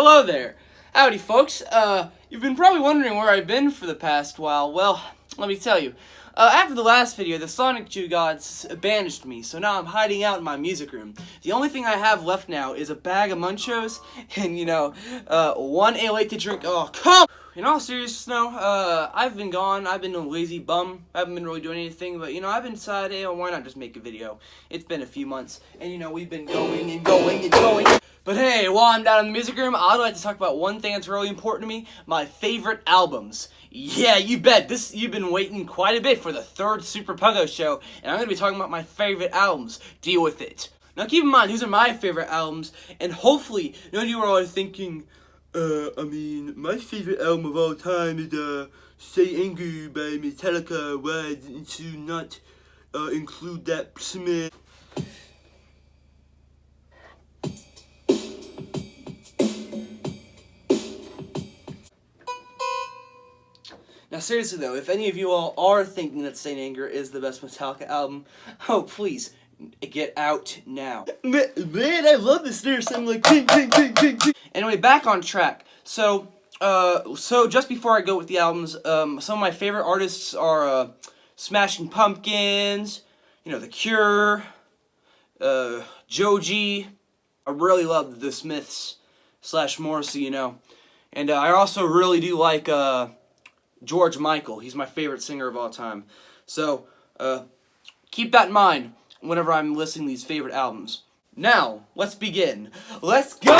hello there. Howdy, folks. You've been probably wondering where I've been for the past while. Well, let me tell you. After the last video, the Sonic Jew gods banished me, so now I'm hiding out in my music room. The only thing I have left now is a bag of Munchos and, one ale to drink. Oh, come! In all seriousness, though, I've been gone. I've been a lazy bum. I haven't been really doing anything, but, I've been decided, why not just make a video? It's been a few months, and, we've been going and going and going. But hey, while I'm down in the music room, I'd like to talk about one thing that's really important to me, my favorite albums. Yeah, you bet. You've been waiting quite a bit for the third Super Puggo show, and I'm going to be talking about my favorite albums. Deal with it. Now keep in mind, these are my favorite albums, and hopefully, none of you are all thinking, my favorite album of all time is, Say Angry by Metallica. Why didn't you not, include that Smith? Now seriously though, if any of you all are thinking that Saint Anger is the best Metallica album, oh please, get out now. Man, I love the snare sound like ping, ping, ping, ping, ping. Anyway, back on track. So just before I go with the albums, some of my favorite artists are Smashing Pumpkins, The Cure, Joji. I really love the Smiths / Morrissey, And I also really do like George Michael. He's my favorite singer of all time. So, keep that in mind whenever I'm listing these favorite albums. Now, let's begin. Let's go!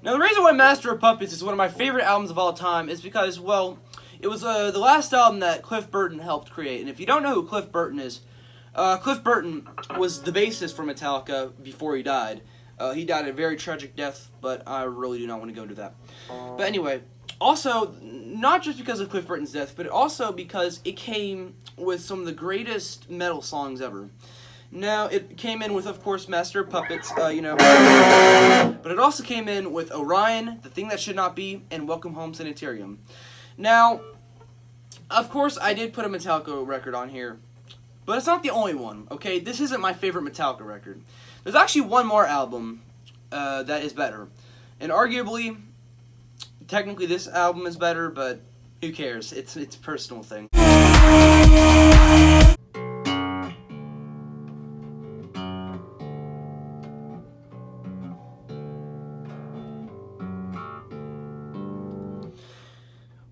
Now, the reason why Master of Puppets is one of my favorite albums of all time is because, well, it was the last album that Cliff Burton helped create. And if you don't know who Cliff Burton is, Cliff Burton was the bassist for Metallica before he died. He died a very tragic death, but I really do not want to go into that. But anyway, also, not just because of Cliff Burton's death, but also because it came with some of the greatest metal songs ever. Now, it came in with, of course, Master of Puppets, but it also came in with Orion, The Thing That Should Not Be, and Welcome Home Sanitarium. Now, of course, I did put a Metallica record on here, but it's not the only one, okay? This isn't my favorite Metallica record. There's actually one more album that is better, and arguably, technically this album is better, but who cares? It's a personal thing.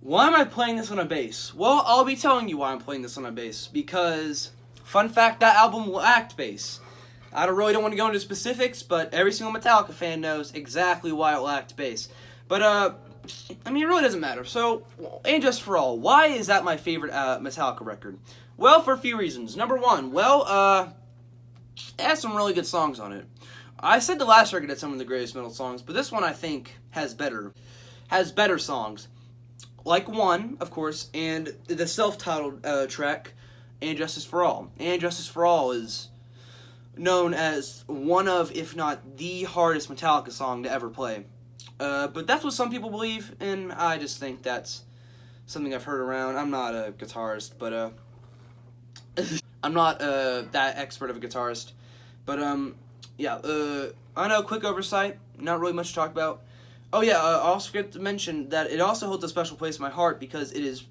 Why am I playing this on a bass? Well, I'll be telling you why I'm playing this on a bass, because, fun fact, that album lacked bass. I really don't want to go into specifics, but every single Metallica fan knows exactly why it lacked bass. But, it really doesn't matter. So, And Just For All, why is that my favorite Metallica record? Well, for a few reasons. Number one, it has some really good songs on it. I said the last record had some of the greatest metal songs, but this one I think has better songs. Like One, of course, and the self-titled track, And Justice For All. And Justice For All is known as one of, if not the hardest Metallica song to ever play. But that's what some people believe, and I just think that's something I've heard around. I'm not a guitarist, but, I'm not that expert of a guitarist. But, I know, quick oversight, not really much to talk about. Oh yeah, I also forgot to mention that it also holds a special place in my heart because it is,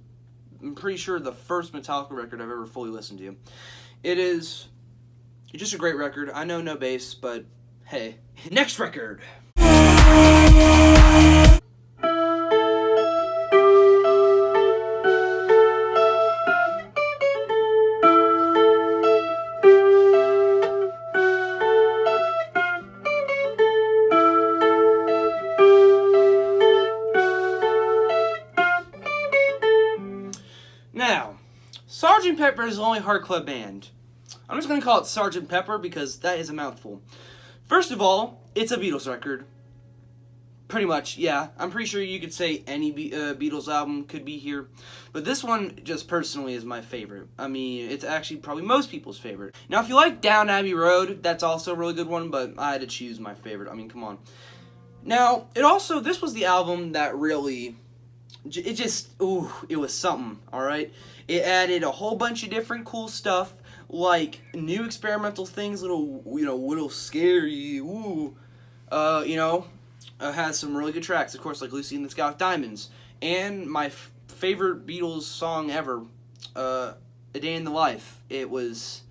I'm pretty sure, the first Metallica record I've ever fully listened to. It's just a great record. I know no bass, but hey. Next record! Now, Sgt. Pepper is the only Heart Club band. I'm just going to call it Sgt. Pepper because that is a mouthful. First of all, it's a Beatles record. Pretty much, yeah. I'm pretty sure you could say any Beatles album could be here. But this one, just personally, is my favorite. It's actually probably most people's favorite. Now, if you like Down Abbey Road, that's also a really good one, but I had to choose my favorite. Come on. Now, this was the album that really, it was something, alright? It added a whole bunch of different cool stuff, like new experimental things, little scary, has some really good tracks, of course, like Lucy in the Sky with Diamonds, and my favorite Beatles song ever, A Day in the Life. It was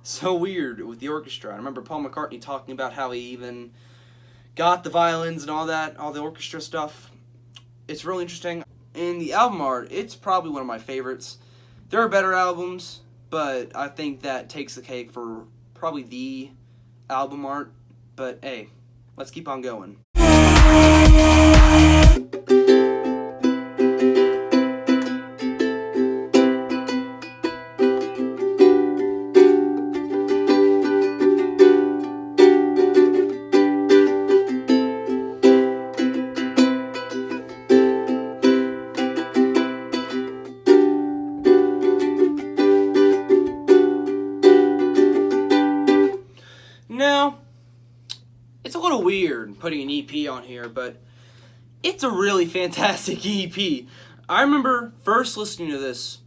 so weird with the orchestra. I remember Paul McCartney talking about how he even got the violins and all that, all the orchestra stuff. It's really interesting. And the album art, it's probably one of my favorites. There are better albums, but I think that takes the cake for probably the album art. But hey, let's keep on going. Now, it's a little weird putting an EP on here, but it's a really fantastic EP. I remember first listening to this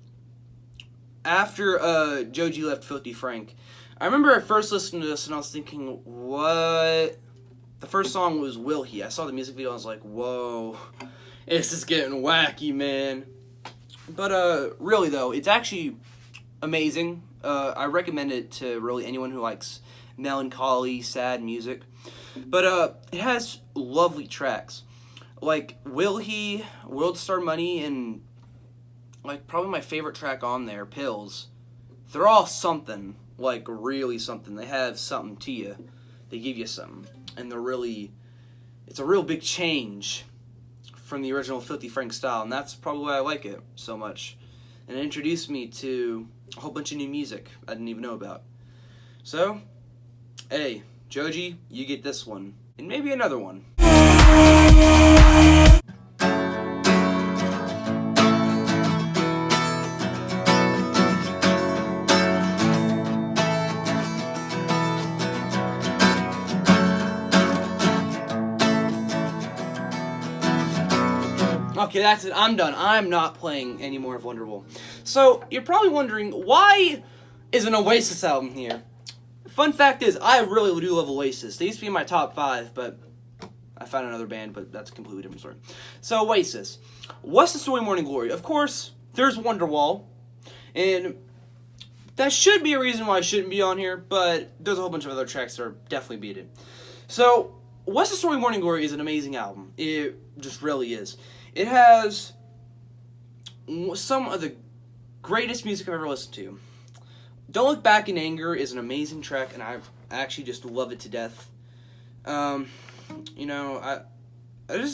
after Joji left Filthy Frank. I remember I first listened to this and I was thinking, what? The first song was Will He. I saw the music video and I was like, whoa, this is getting wacky, man. But really though, it's actually amazing. I recommend it to really anyone who likes melancholy, sad music. But it has lovely tracks. Like Will He, World Star Money, and like probably my favorite track on there, Pills. They're all something, like really something. They have something to you. They give you something. And it's a real big change from the original Filthy Frank style, and that's probably why I like it so much. And it introduced me to a whole bunch of new music I didn't even know about. So, hey, Joji, you get this one. And maybe another one. Okay, that's it. I'm done. I'm not playing any more of Wonderwall. So, you're probably wondering, why is an Oasis album here? Fun fact is, I really do love Oasis. They used to be in my top 5, but I found another band, but that's a completely different story. So, Oasis. What's the story, Morning Glory? Of course, there's Wonderwall, and that should be a reason why I shouldn't be on here, but there's a whole bunch of other tracks that are definitely beat it. So, What's the Story, Morning Glory is an amazing album. It just really is. It has some of the greatest music I've ever listened to. Don't Look Back in Anger is an amazing track, and I actually just love it to death. There's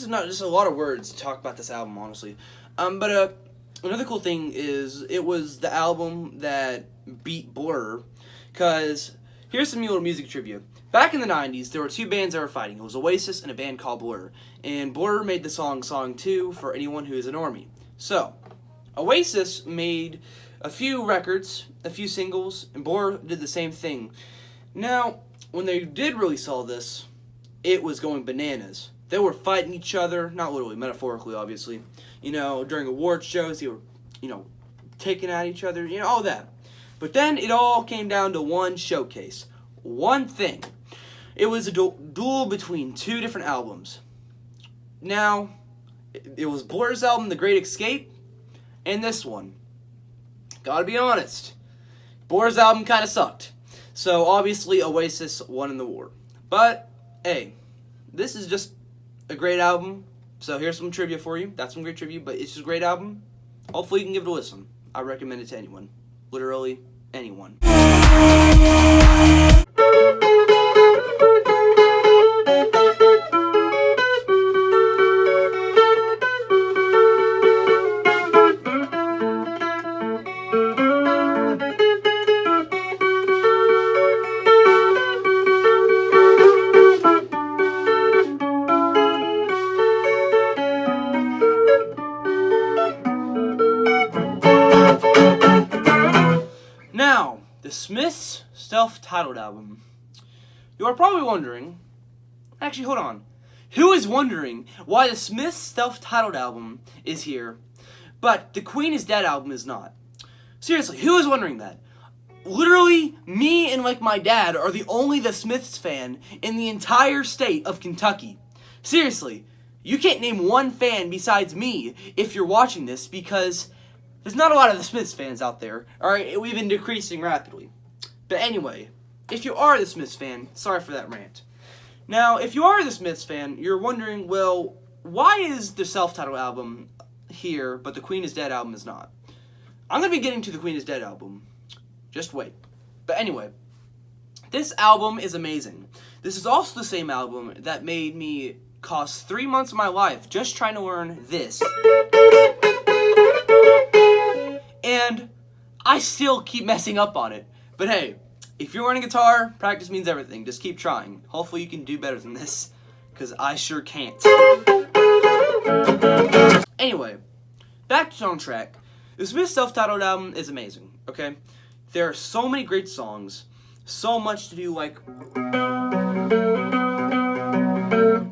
not just a lot of words to talk about this album, honestly. But another cool thing is it was the album that beat Blur, because here's some little music trivia. Back in the 90s, there were two bands that were fighting. It was Oasis and a band called Blur. And Blur made the song 2 for anyone who is a normie. So, Oasis made a few records, a few singles, and Blur did the same thing. Now, when they did release all this, it was going bananas. They were fighting each other, not literally, metaphorically, obviously. During award shows, they were, taking at each other, all that. But then it all came down to one showcase. One thing. It was a duel between two different albums. Now, it was Blur's album, The Great Escape, and this one. Gotta be honest, Blur's album kind of sucked. So, obviously, Oasis won in the war. But, hey, this is just a great album. So, here's some trivia for you. That's some great trivia, but it's just a great album. Hopefully, you can give it a listen. I recommend it to anyone. Literally, anyone. Now, the Smiths' self-titled album. You are probably wondering, actually, hold on. Who is wondering why the Smiths' self-titled album is here, but the Queen is Dead album is not? Seriously, who is wondering that? Literally, me and like my dad are the only The Smiths fan in the entire state of Kentucky. Seriously, you can't name one fan besides me if you're watching this, because there's not a lot of The Smiths fans out there. Alright, we've been decreasing rapidly. But anyway, if you are the Smiths fan, sorry for that rant. Now, if you are the Smiths fan, you're wondering, well, why is the self-titled album here, but the Queen is Dead album is not? I'm going to be getting to the Queen is Dead album. Just wait. But anyway, this album is amazing. This is also the same album that made me cost 3 months of my life just trying to learn this. And I still keep messing up on it. But hey, if you're learning guitar, practice means everything. Just keep trying. Hopefully you can do better than this, because I sure can't. Anyway, back to on track. The Smiths' self-titled album is amazing, okay? There are so many great songs, so much to do, like...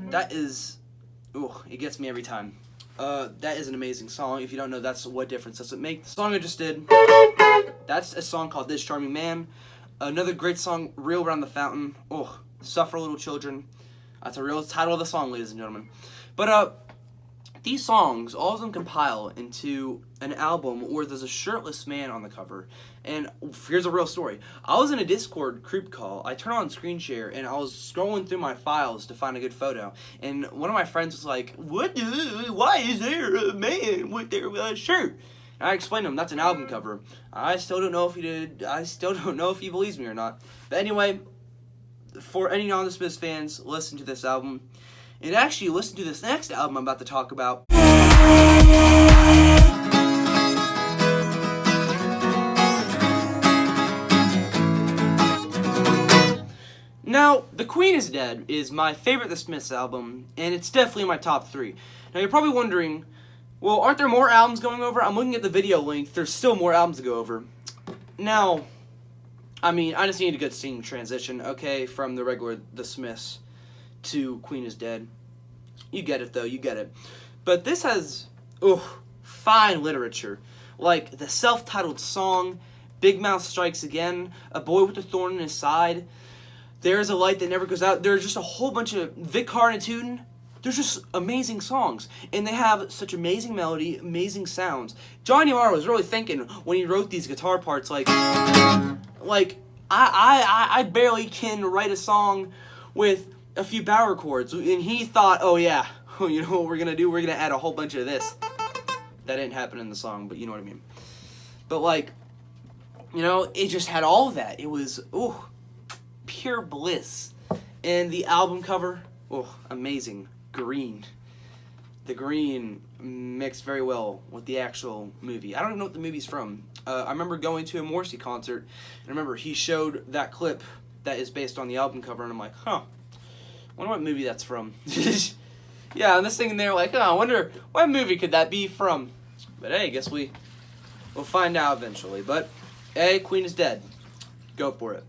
That is... Ooh, it gets me every time. That is an amazing song. If you don't know, that's What Difference Does It Make? The song I just did, that's a song called This Charming Man. Another great song, Reel Around the Fountain. Oh, Suffer Little Children. That's a real title of the song, ladies and gentlemen. But, these songs, all of them compile into an album where there's a shirtless man on the cover. And here's a real story. I was in a Discord group call. I turned on screen share, and I was scrolling through my files to find a good photo. And one of my friends was like, why is there a man with their shirt? And I explained to him, that's an album cover. I still don't know if he did. I still don't know if he believes me or not. But anyway, for any non-Smiths fans, listen to this album. And actually listen to this next album I'm about to talk about. Now, The Queen is Dead is my favorite The Smiths album, and it's definitely in my top 3. Now, you're probably wondering, well, aren't there more albums going over? I'm looking at the video link. There's still more albums to go over. Now, I mean, I just need a good singing transition, okay, from the regular The Smiths to Queen is Dead. You get it, though. You get it. But this has, fine literature. Like the self-titled song, Big Mouth Strikes Again, A Boy with a Thorn in His Side, There's a Light That Never Goes Out. There's just a whole bunch of Vic Carnatutin. There's just amazing songs. And they have such amazing melody, amazing sounds. Johnny Marr was really thinking when he wrote these guitar parts, like I barely can write a song with a few power chords, and he thought, oh yeah, you know what we're gonna do? We're gonna add a whole bunch of this. That didn't happen in the song, but you know what I mean. But like, you know, it just had all of that. It was, pure bliss. And the album cover, amazing. Green. The green mixed very well with the actual movie. I don't even know what the movie's from. I remember going to a Morrissey concert, and I remember he showed that clip that is based on the album cover, and I'm like, I wonder what movie that's from. Yeah, I'm just thinking there like, I wonder what movie could that be from. But hey, I guess we'll find out eventually. But hey, Queen is Dead. Go for it.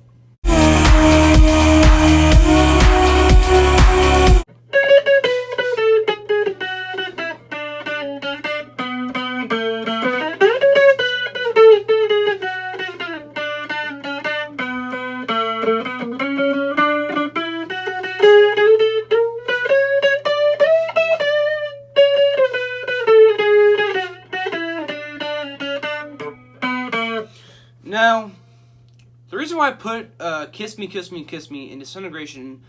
Now, the reason why I put Kiss Me, Kiss Me, Kiss Me and Disintegration,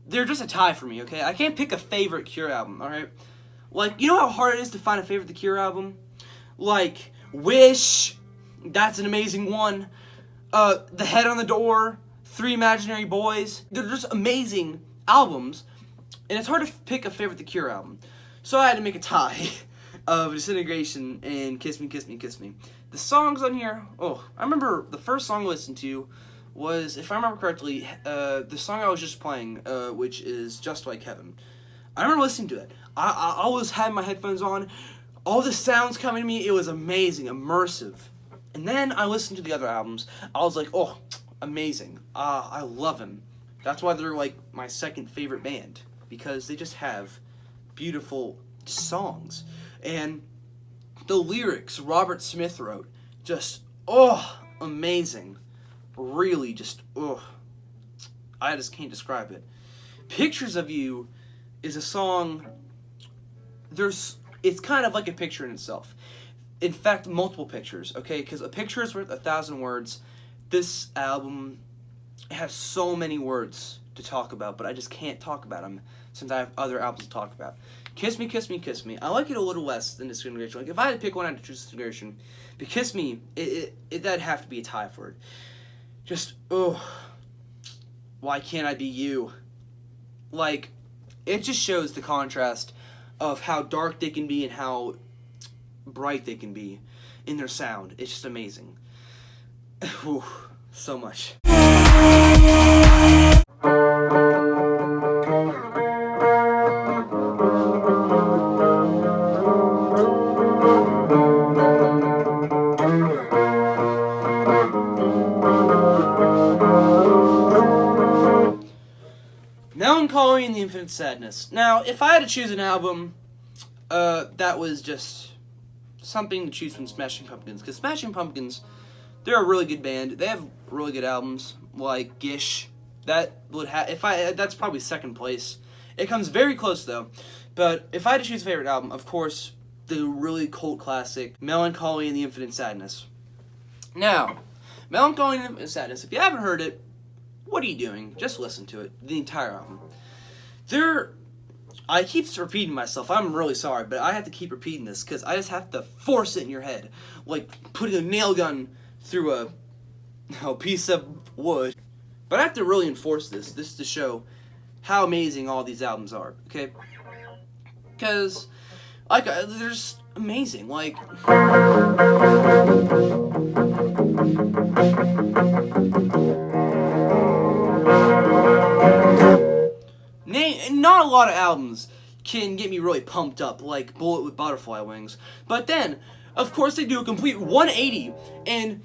they're just a tie for me, okay? I can't pick a favorite Cure album, alright? Like, you know how hard it is to find a favorite The Cure album? Like, Wish, that's an amazing one. The Head on the Door, Three Imaginary Boys. They're just amazing albums, and it's hard to pick a favorite The Cure album. So I had to make a tie of Disintegration and Kiss Me, Kiss Me, Kiss Me. The songs on here, I remember the first song I listened to was, if I remember correctly, the song I was just playing, which is Just Like Heaven. I remember listening to it. I always had my headphones on, all the sounds coming to me, it was amazing, immersive. And then I listened to the other albums, I was like, amazing, I love them. That's why they're like my second favorite band, because they just have beautiful songs. And the lyrics Robert Smith wrote, just, amazing. Really just, I just can't describe it. Pictures of You is a song, it's kind of like a picture in itself. In fact, multiple pictures, okay? Because a picture is worth 1,000 words. This album has so many words to talk about, but I just can't talk about them since I have other albums to talk about. Kiss Me, Kiss Me, Kiss Me. I like it a little less than Disintegration. Like, if I had to pick one out of Disintegration, but Kiss Me, that'd have to be a tie for it. Just, why can't I be you? Like, it just shows the contrast of how dark they can be and how bright they can be in their sound. It's just amazing. Whew, so much. Melancholy and the Infinite Sadness. Now, if I had to choose an album, that was just something to choose from Smashing Pumpkins, because Smashing Pumpkins, they're a really good band. They have really good albums, like Gish. That would that's probably second place. It comes very close though. But if I had to choose a favorite album, of course, the really cult classic, Melancholy and the Infinite Sadness. Now, Melancholy and the Infinite Sadness, if you haven't heard it, what are you doing? Just listen to it, the entire album. I keep repeating myself, I'm really sorry, but I have to keep repeating this, because I just have to force it in your head, like putting a nail gun through a piece of wood. But I have to really enforce this to show how amazing all these albums are, okay? Because, like, they're just amazing, like... Not a lot of albums can get me really pumped up, like Bullet with Butterfly Wings. But then, of course, they do a complete 180, and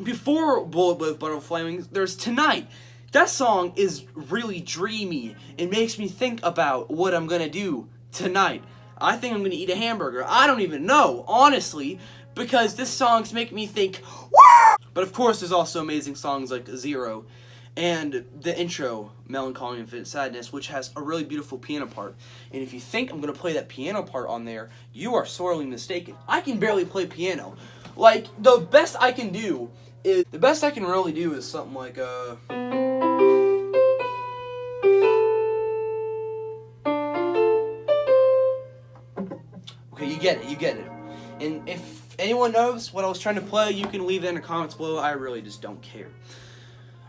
before Bullet with Butterfly Wings, there's Tonight. That song is really dreamy. It makes me think about what I'm gonna do tonight. I think I'm gonna eat a hamburger. I don't even know, honestly, because this song's making me think, woo! But of course, there's also amazing songs like Zero, and the intro, Melancholy and Infinite Sadness, which has a really beautiful piano part. And if you think I'm going to play that piano part on there, you are sorely mistaken. I can barely play piano. Like, the best I can really do is something like, Okay, you get it. And if anyone knows what I was trying to play, you can leave it in the comments below. I really just don't care.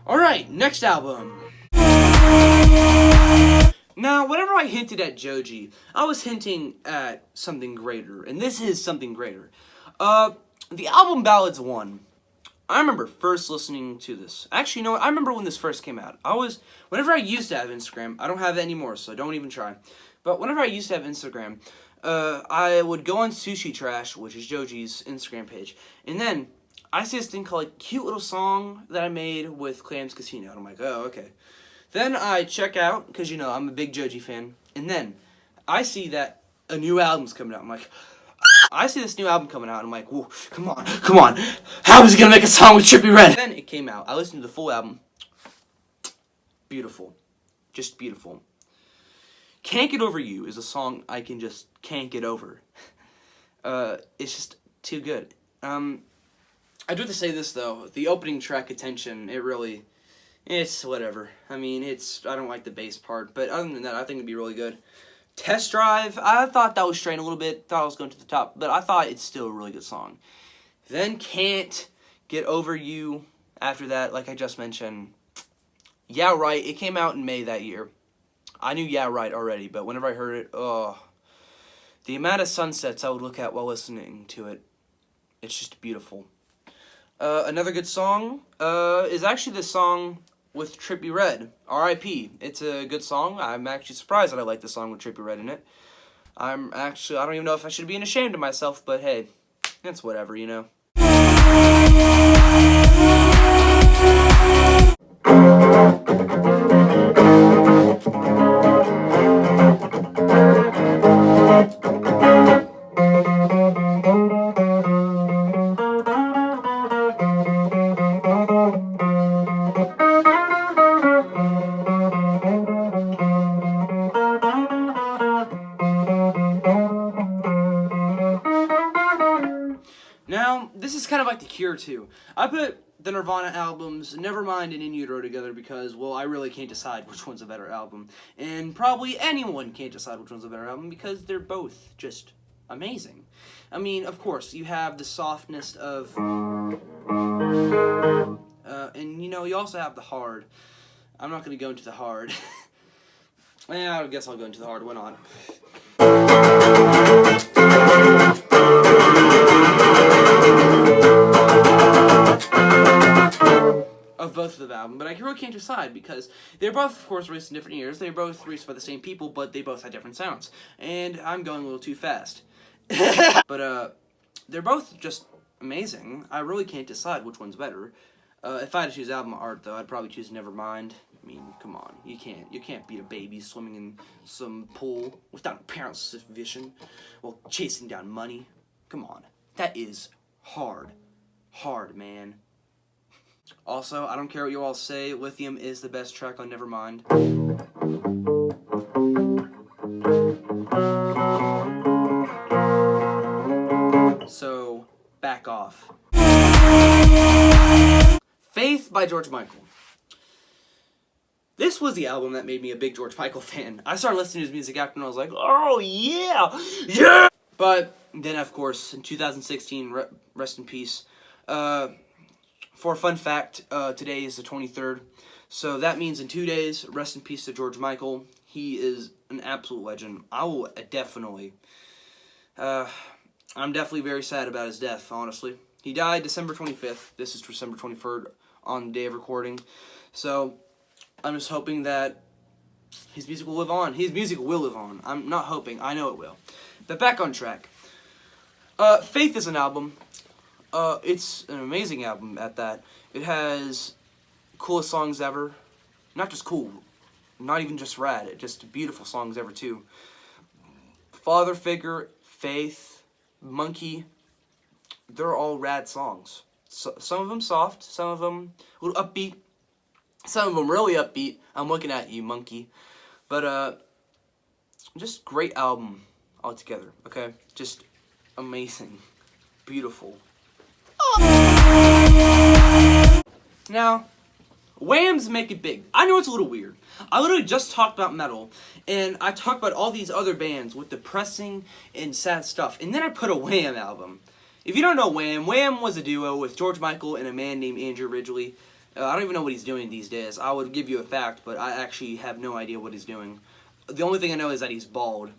Alright, next album. Now, whenever I hinted at Joji, I was hinting at something greater, and this is something greater. The album Ballads 1, I remember first listening to this. Actually, you know what? I remember when this first came out. Whenever I used to have Instagram, I don't have it anymore, so don't even try. But whenever I used to have Instagram, I would go on Sushi Trash, which is Joji's Instagram page, and then I see this thing called, like, cute little song that I made with Clams Casino. And I'm like, oh, okay. Then I check out, because, you know, I'm a big Joji fan. And then I see that a new album's coming out. I'm like, I see this new album coming out. And I'm like, whoa, come on. How is he going to make a song with Trippie Redd? Then it came out. I listened to the full album. Beautiful. Just beautiful. Can't Get Over You is a song I can't get over. It's just too good. I do have to say this, though. The opening track, Attention, it's whatever. I mean, I don't like the bass part, but other than that, I think it'd be really good. Test Drive, I thought that was straying a little bit, thought I was going to the top, but I thought it's still a really good song. Then Can't Get Over You, after that, like I just mentioned. Yeah Right, it came out in May that year. I knew Yeah Right already, but whenever I heard it, the amount of sunsets I would look at while listening to it, it's just beautiful. Another good song is actually the song with Trippie Redd, R.I.P. It's a good song. I'm actually surprised that I like the song with Trippie Redd in it. I don't even know if I should be ashamed of myself, but hey, it's whatever, you know. Cure too. I put the Nirvana albums, Nevermind and In Utero, together because, well, I really can't decide which one's a better album. And probably anyone can't decide which one's a better album because they're both just amazing. I mean, of course, you have the softness of... and, you know, you also have the hard. I'm not going to go into the hard. I guess I'll go into the hard. Why not? Of both of the album, but I really can't decide because they're both, of course, released in different years. They're both released by the same people, but they both had different sounds. And I'm going a little too fast. But, they're both just amazing. I really can't decide which one's better. If I had to choose album art, though, I'd probably choose Nevermind. I mean, come on. You can't beat a baby swimming in some pool without a parent's vision while chasing down money. Come on. That is hard. Hard, man. Also, I don't care what you all say, Lithium is the best track on Nevermind. So, back off. Faith by George Michael. This was the album that made me a big George Michael fan. I started listening to his music after and I was like, oh yeah! Yeah! But then, of course, in 2016, rest in peace, for a fun fact, today is the 23rd, so that means in 2 days, rest in peace to George Michael. He is an absolute legend. I will definitely, I'm definitely very sad about his death, honestly. He died December 25th. This is December 23rd on the day of recording. So, I'm just hoping that his music will live on. His music will live on. I'm not hoping. I know it will. But back on track. Faith is an album. It's an amazing album at that. It has coolest songs ever. Not just cool. Not even just rad. Just beautiful songs ever, too. Father Figure, Faith, Monkey. They're all rad songs. So, some of them soft. Some of them a little upbeat. Some of them really upbeat. I'm looking at you, Monkey. But, just great album altogether, okay? Just amazing. Beautiful. Now, Wham's make it big. I know it's a little weird. I literally just talked about metal, and I talked about all these other bands with depressing and sad stuff, and then I put a Wham album. If you don't know Wham, Wham was a duo with George Michael and a man named Andrew Ridgeley. I don't even know what he's doing these days. I would give you a fact, but I actually have no idea what he's doing. The only thing I know is that he's bald.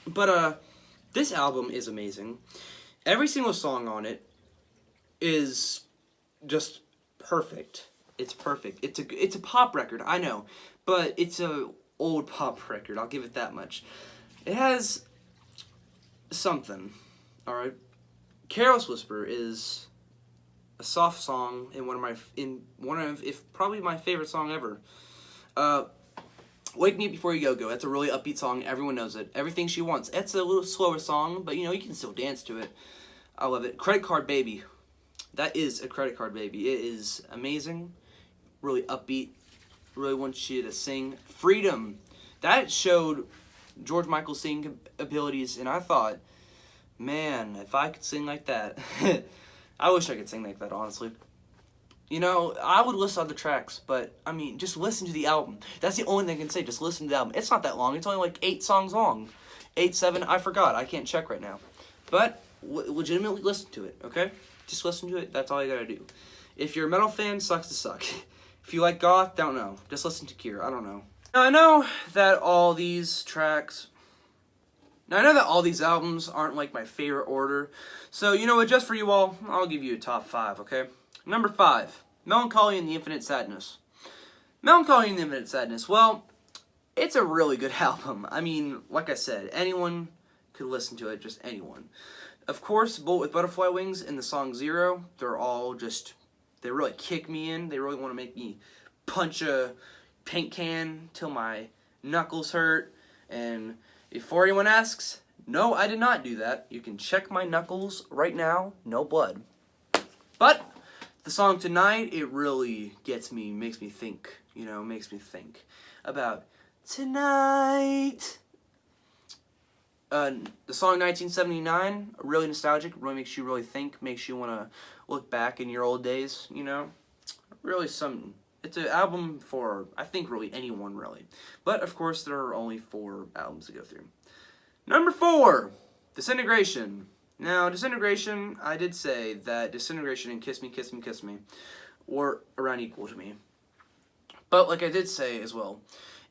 But this album is amazing. Every single song on it is just perfect. It's perfect. It's a pop record, I know, but it's a old pop record. I'll give it that much. It has something. All right. Careless Whisper is a soft song in one of if probably my favorite song ever. Wake Me Up Before You Go. That's a really upbeat song. Everyone knows it. Everything She Wants. It's a little slower song, but you know you can still dance to it. I love it. Credit Card Baby. That is a Credit Card Baby. It is amazing. Really upbeat. Really wants you to sing. Freedom. That showed George Michael's singing abilities, and I thought, man, if I could sing like that, I wish I could sing like that, honestly. You know, I would list other tracks, but, I mean, just listen to the album. That's the only thing I can say, just listen to the album. It's not that long. It's only like 8 songs long. 8, 7, I forgot. I can't check right now. But, legitimately listen to it, okay? Just listen to it. That's all you gotta do. If you're a metal fan, sucks to suck. If you like goth, don't know. Just listen to Cure. I don't know. Now, I know that all these albums aren't like my favorite order. So, you know what, just for you all, I'll give you a top 5, okay? Number 5, Melancholy and the Infinite Sadness. Melancholy and the Infinite Sadness, well, it's a really good album. I mean, like I said, anyone could listen to it, just anyone. Of course, Bullet with Butterfly Wings and the song Zero, they're all just, they really kick me in. They really want to make me punch a paint can till my knuckles hurt. And before anyone asks, no, I did not do that. You can check my knuckles right now, no blood. But the song Tonight, it really gets me, makes me think, you know, makes me think about tonight. The song 1979, really nostalgic, really makes you really think, makes you want to look back in your old days, you know? Really it's an album for, I think, really anyone, really. But, of course, there are only 4 albums to go through. Number 4, Disintegration. Now, Disintegration, I did say that Disintegration and Kiss Me, Kiss Me, Kiss Me were around equal to me. But, like I did say as well,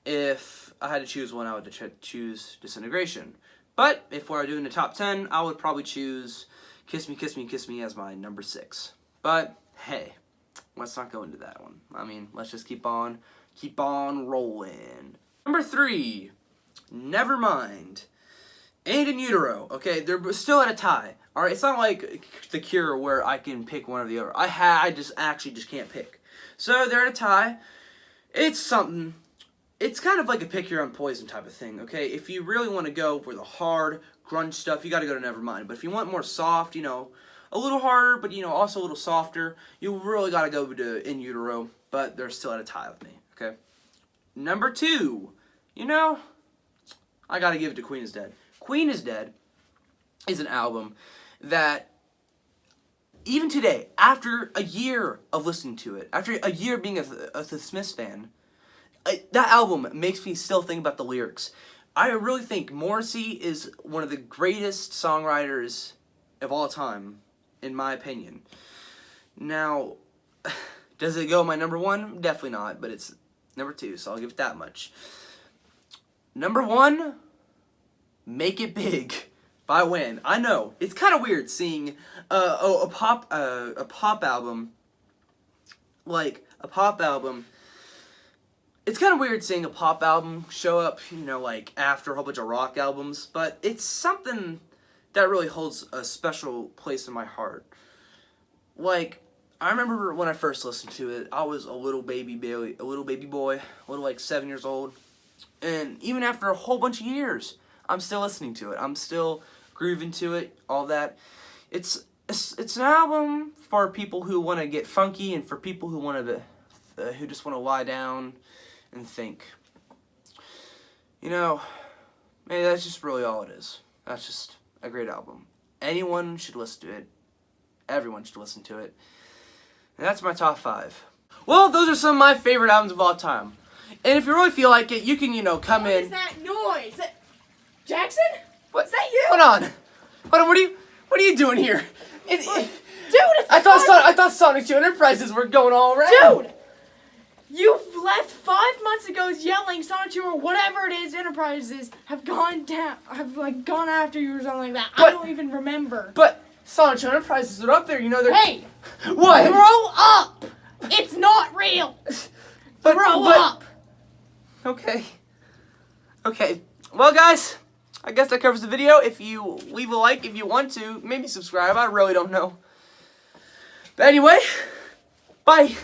if I had to choose one, I would choose Disintegration. But, if we're doing the top 10, I would probably choose Kiss Me, Kiss Me, Kiss Me as my number 6. But, hey, let's not go into that one. I mean, let's just keep on rolling. Number 3, Nevermind. And In Utero. Okay, they're still at a tie. Alright, it's not like The Cure where I can pick one or the other. I just can't pick. So, they're at a tie. It's something. It's kind of like a pick your own poison type of thing, okay? If you really want to go for the hard, grunge stuff, you got to go to Nevermind. But if you want more soft, you know, a little harder, but, you know, also a little softer, you really got to go to In Utero. But they're still at a tie with me, okay? Number 2, you know, I got to give it to Queen is Dead. Queen is Dead is an album that, even today, after a year of listening to it, after a year being a Smiths fan, that album makes me still think about the lyrics. I really think Morrissey is one of the greatest songwriters of all time, in my opinion. Now, does it go my number 1? Definitely not, but it's number 2, so I'll give it that much. Number 1, Make It Big by When. I know, it's kind of weird seeing a pop album, like a pop album. It's kind of weird seeing a pop album show up, you know, like after a whole bunch of rock albums, but it's something that really holds a special place in my heart. Like, I remember when I first listened to it, I was a little baby boy, like 7 years old, and even after a whole bunch of years, I'm still listening to it. I'm still grooving to it, all that. It's an album for people who want to get funky and for people who who just want to lie down and think. You know, maybe that's just really all it is. That's just a great album. Anyone should listen to it. Everyone should listen to it. And that's my top 5. Well, those are some of my favorite albums of all time. And if you really feel like it, you can, you know, come in. What is that noise? Jackson? What? Is that you? Hold on. What are you doing here? Dude, it's I thought Sonic 2 Enterprises were going all around. Dude! You left 5 months ago yelling Sonic 2 or whatever it is, Enterprises have gone down, gone after you or something like that. I don't even remember. But Sonic 2 Enterprises are up there, you know they're... Hey! What? Grow up! It's not real! Grow up! Okay. Well, guys, I guess that covers the video. If you leave a like if you want to, maybe subscribe. I really don't know. But anyway, bye.